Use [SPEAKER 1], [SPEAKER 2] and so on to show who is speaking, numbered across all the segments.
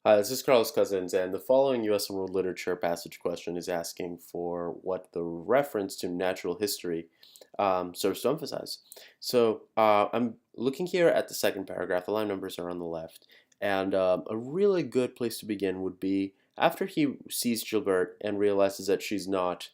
[SPEAKER 1] Hi, this is Carlos Cousins, and the following U.S. World Literature passage question is asking for what the reference to natural history serves to emphasize. I'm looking here at the second paragraph. The line numbers are on the left, and a really good place to begin would be after he sees Gilbert and realizes that she's not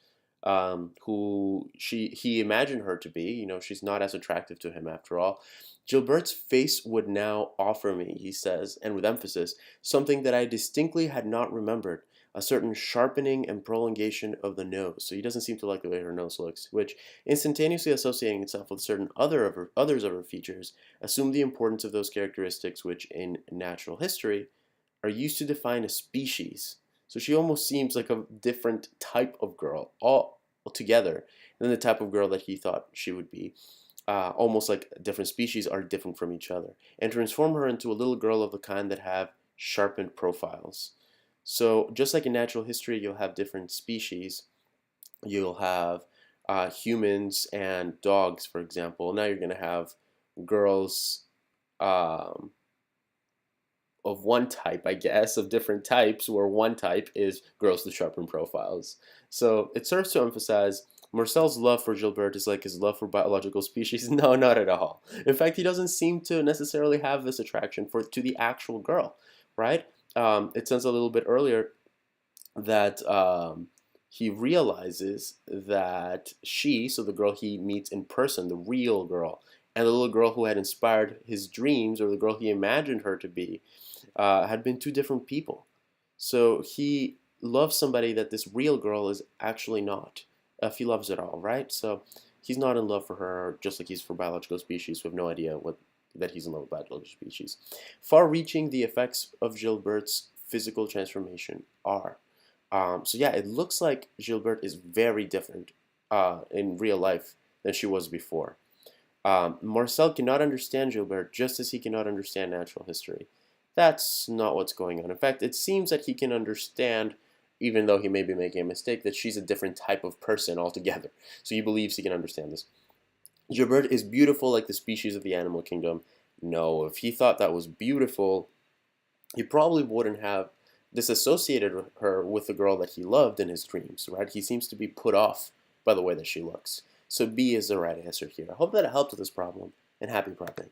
[SPEAKER 1] who he imagined her to be. You know, she's not as attractive to him after all. Gilbert's face would now offer me, he says, and with emphasis, something that I distinctly had not remembered, a certain sharpening and prolongation of the nose. So he doesn't seem to like the way her nose looks, which, instantaneously associating itself with certain others of her features, assume the importance of those characteristics which, in natural history, are used to define a species. So she almost seems like a different type of girl altogether than the type of girl that he thought she would be. Almost like different species are different from each other, and transform her into a little girl of the kind that have sharpened profiles. So just like in natural history, you'll have different species. You'll have humans and dogs, for example. Now you're going to have girls um, of one type, I guess, of different types, where one type is girls with sharpened profiles. So it serves to emphasize Marcel's love for Gilbert is like his love for biological species. No, not at all. In fact, he doesn't seem to necessarily have this attraction to the actual girl, right? It says a little bit earlier that he realizes that she, so the girl he meets in person, the real girl, and the little girl who had inspired his dreams, or the girl he imagined her to be, had been two different people. So he loves somebody that this real girl is actually not, if he loves it all, right? So he's not in love for her, just like he's for biological species. We have no idea that he's in love with biological species. Far-reaching the effects of Gilbert's physical transformation are. So yeah, it looks like Gilbert is very different in real life than she was before. Marcel cannot understand Gilbert just as he cannot understand natural history. That's not what's going on. In fact, it seems that he can understand, even though he may be making a mistake, that she's a different type of person altogether. So he believes he can understand this. Gilbert is beautiful like the species of the animal kingdom. No, if he thought that was beautiful, he probably wouldn't have disassociated her with the girl that he loved in his dreams, right? He seems to be put off by the way that she looks. So B is the right answer here. I hope that it helped with this problem, and happy prepping.